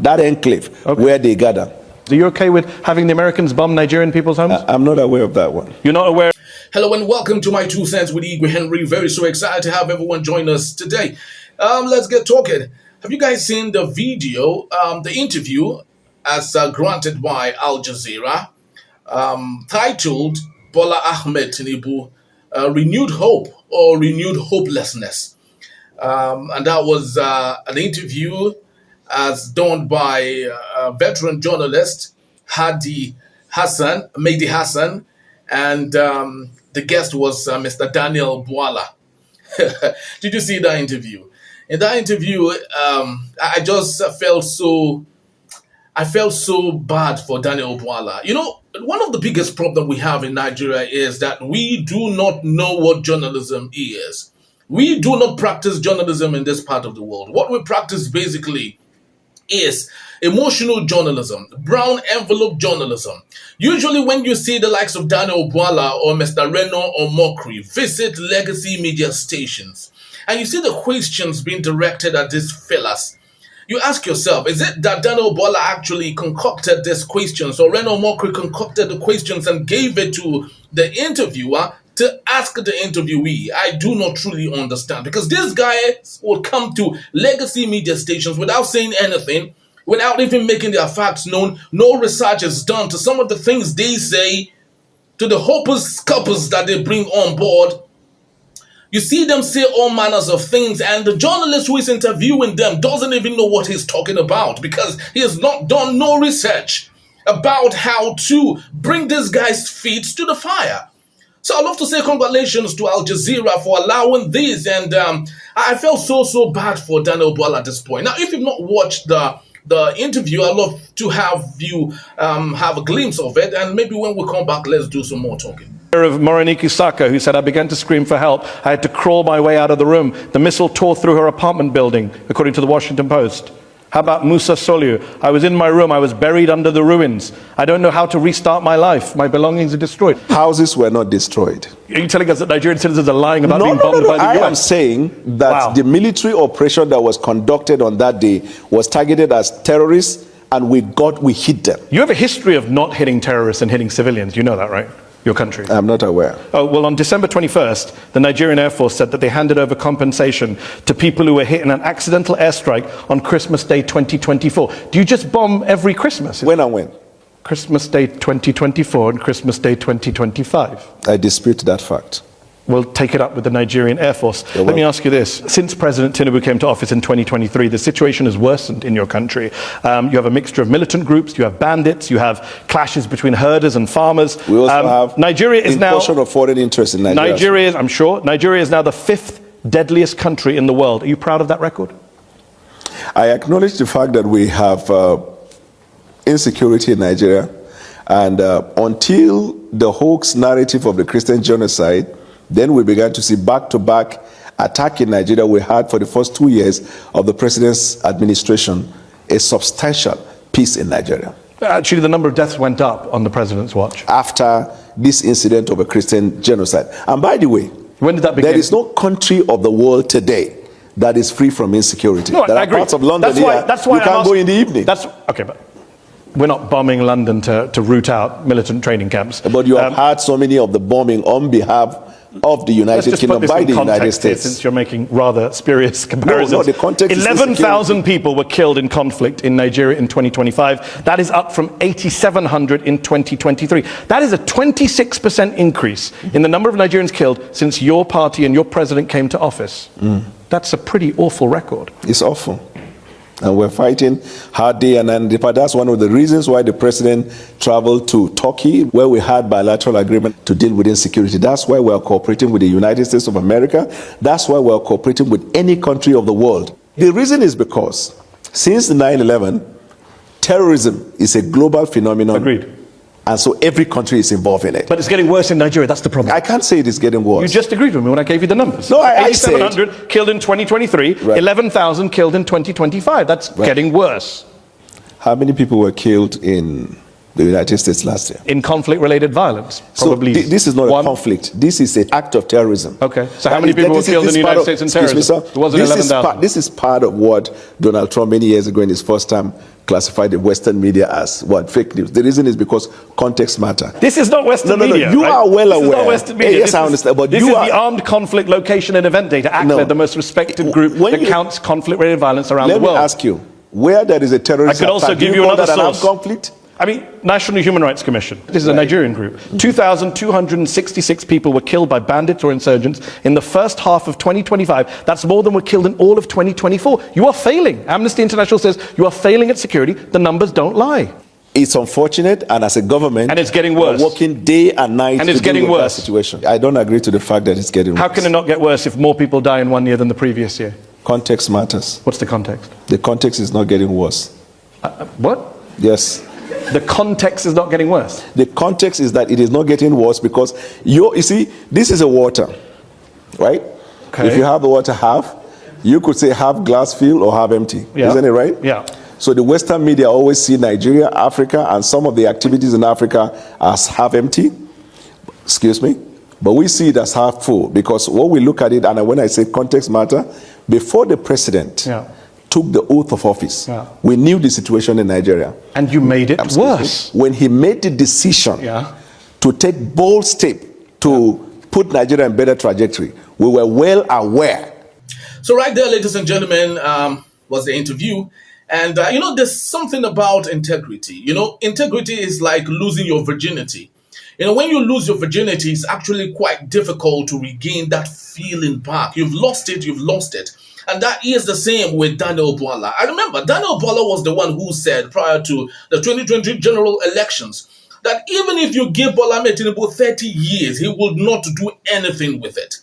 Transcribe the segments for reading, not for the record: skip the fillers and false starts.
that enclave where they gather. Are you okay with having the Americans bomb Nigerian people's homes? I'm not aware of that one. You're not aware? Hello and welcome to my 2 cents with Igwe Henry. Very so excited to have everyone join us today. Let's get talking. Have you guys seen the video, the interview as granted by Aljazera, titled Bwala Ahmed Tinubu, Renewed Hope or Renewed Hopelessness? And that was an interview as done by a veteran journalist, Mahdi Hassan, and the guest was Mr. Daniel Bwala. Did you see that interview? In that interview, I just felt so bad for Daniel Bwala. You know, one of the biggest problems we have in Nigeria is that we do not know what journalism is. We do not practice journalism in this part of the world. What we practice basically is emotional journalism, brown envelope journalism. Usually when you see the likes of Daniel Bwala or Mr. Reno or Mokri visit legacy media stations, and you see the questions being directed at these fellas, you ask yourself, is it that Daniel Bwala actually concocted these questions, or Reno Mokri concocted the questions and gave it to the interviewer to ask the interviewee? I do not truly understand, because these guys will come to legacy media stations without saying anything, without even making their facts known. No research is done to some of the things they say, to the hopers scuppers that they bring on board. You see them say all manners of things, and the journalist who is interviewing them doesn't even know what he's talking about, because he has not done no research about how to bring these guys' feet to the fire. So I'd love to say congratulations to Aljazera for allowing this, and I felt so bad for Daniel Bwala at this point. Now, if you've not watched the interview, I'd love to have you have a glimpse of it, and maybe when we come back, let's do some more talking. Of Morenike Saka, who said, I began to scream for help. I had to crawl my way out of the room. The missile tore through her apartment building, according to the Washington Post. How about Musa Soliu? I was in my room. I was buried under the ruins. I don't know how to restart my life. My belongings are destroyed. Houses were not destroyed. Are you telling us that Nigerian citizens are lying about being bombed by the US? I am saying that the military operation that was conducted on that day was targeted as terrorists, and we hit them. You have a history of not hitting terrorists and hitting civilians. You know that, right? Your country. I'm not aware. Oh, well, on December 21st, the Nigerian Air Force said that they handed over compensation to people who were hit in an accidental airstrike on Christmas Day 2024. Do you just bomb every Christmas? When and when? Christmas Day 2024 and Christmas Day 2025. I dispute that fact. We'll take it up with the Nigerian Air Force. Let me ask you this. Since President Tinubu came to office in 2023, the situation has worsened in your country. You have a mixture of militant groups, you have bandits, you have clashes between herders and farmers. We also have Nigeria is now of foreign interest in Nigeria. I'm sure. Nigeria is now the 5th deadliest country in the world. Are you proud of that record? I acknowledge the fact that we have insecurity in Nigeria, and until the hoax narrative of the Christian genocide, then we began to see back-to-back attack in Nigeria. We had, for the first 2 years of the president's administration, a substantial peace in Nigeria. Actually, the number of deaths went up on the president's watch. After this incident of a Christian genocide. And by the way, when did that begin? There is no country of the world today that is free from insecurity. No, there I are agree. parts of London you can't go in the evening. Okay, but we're not bombing London to root out militant training camps. But you have had so many of the bombing on behalf of the United Kingdom by the United States. Since you're making rather spurious comparisons. No, the context 11,000 people were killed in conflict in Nigeria in 2025. That is up from 8,700 in 2023. That is a 26% increase in the number of Nigerians killed since your party and your president came to office. That's a pretty awful record. It's awful. And we're fighting hard day and night. That's one of the reasons why the president traveled to Turkey, where we had bilateral agreement to deal with insecurity. That's why we're cooperating with the United States of America. That's why we're cooperating with any country of the world. The reason is because since 9/11, terrorism is a global phenomenon. Agreed. And so every country is involved in it. But it's getting worse in Nigeria, that's the problem. I can't say it is getting worse. You just agreed with me when I gave you the numbers. No, I 8,700 killed in 2023, right. 11,000 killed in 2025. That's getting worse. How many people were killed in the United States last year. In conflict-related violence, probably. So this is not a conflict. This is an act of terrorism. Okay. So how many people were killed in the United States in terrorism? Excuse me, sir. It wasn't 11,000. This is part of what Donald Trump many years ago in his first time classified the Western media as what? Fake news. The reason is because context matter. This is not Western media. You right? are well aware. This is not Western media. Yes, I understand. But this is the Armed Conflict Location and Event Data, ACLED, the most respected group that counts conflict-related violence around the world. Let me ask you, where there is a terrorist I could also give you another source. Conflict? I mean, National Human Rights Commission. This is a Nigerian group. 2,266 people were killed by bandits or insurgents in the first half of 2025. That's more than were killed in all of 2024. You are failing. Amnesty International says you are failing at security. The numbers don't lie. It's unfortunate, and as a government, and it's getting worse. We're working day and night, and it's getting worse. That situation. I don't agree to the fact that it's getting worse. How can it not get worse if more people die in 1 year than the previous year? Context matters. What's the context? The context is not getting worse. What? Yes. The context is not getting worse. The context is that it is not getting worse because you see, this is a water, right? Okay. If you have the water half, you could say half glass filled or half empty. Yeah. Isn't it right? Yeah. So the Western media always see Nigeria, Africa, and some of the activities in Africa as half empty. Excuse me. But we see it as half full because when we look at it, and when I say context matter, before the president took the oath of office, we knew the situation in Nigeria. And you made it worse. When he made the decision to take bold step to put Nigeria in better trajectory, we were well aware. So right there, ladies and gentlemen, was the interview. And, there's something about integrity. Integrity is like losing your virginity. When you lose your virginity, it's actually quite difficult to regain that feeling back. You've lost it. And that is the same with Daniel Bwala. I remember Daniel Bwala was the one who said prior to the 2020 general elections that even if you give Bola Tinubu 30 years, he would not do anything with it.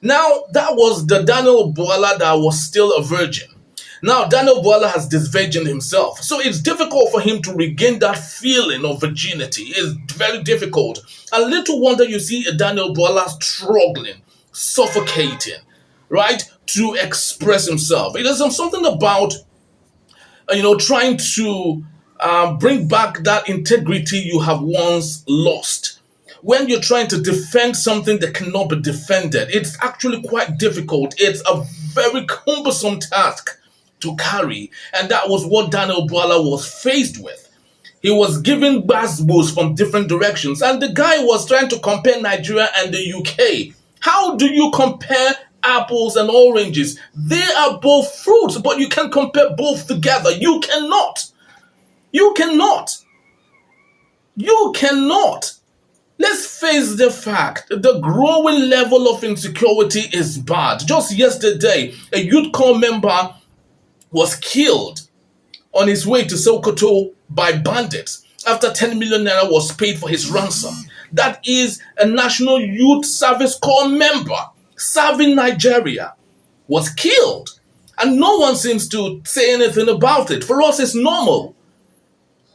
Now, that was the Daniel Bwala that was still a virgin. Now, Daniel Bwala has disvirgined himself. So it's difficult for him to regain that feeling of virginity. It's very difficult. And little wonder you see a Daniel Bwala struggling, suffocating, right, to express himself. It is something about, trying to bring back that integrity you have once lost. When you're trying to defend something that cannot be defended, it's actually quite difficult. It's a very cumbersome task to carry. And that was what Daniel Bwala was faced with. He was given buzzwords from different directions. And the guy was trying to compare Nigeria and the UK. How do you compare apples and oranges? They are both fruits, but you can compare both together. You cannot. You cannot. You cannot. Let's face the fact, the growing level of insecurity is bad. Just yesterday, a youth corps member was killed on his way to Sokoto by bandits after 10 million naira was paid for his ransom. That is a National Youth Service Corps member serving Nigeria was killed. And no one seems to say anything about it. For us, it's normal.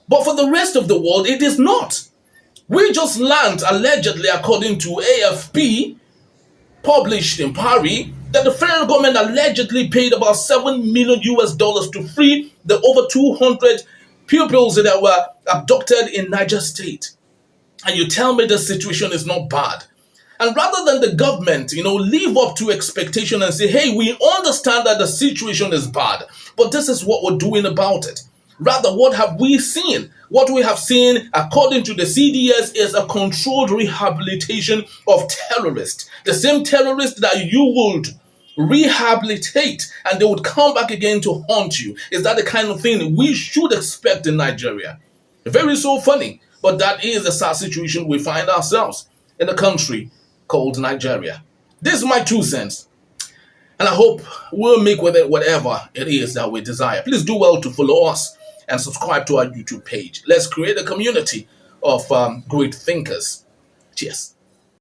But for the rest of the world, it is not. We just learned, allegedly, according to AFP, published in Paris, that the federal government allegedly paid about $7 million to free the over 200 pupils that were abducted in Niger State. And you tell me the situation is not bad. And rather than the government, live up to expectation and say, hey, we understand that the situation is bad, but this is what we're doing about it. Rather, what have we seen? What we have seen, according to the CDS, is a controlled rehabilitation of terrorists. The same terrorists that you would rehabilitate and they would come back again to haunt you. Is that the kind of thing we should expect in Nigeria? Very so funny, but that is the sad situation we find ourselves in a country called Nigeria. This is my 2 cents. And I hope we'll make with it whatever it is that we desire. Please do well to follow us and subscribe to our YouTube page. Let's create a community of great thinkers. Cheers.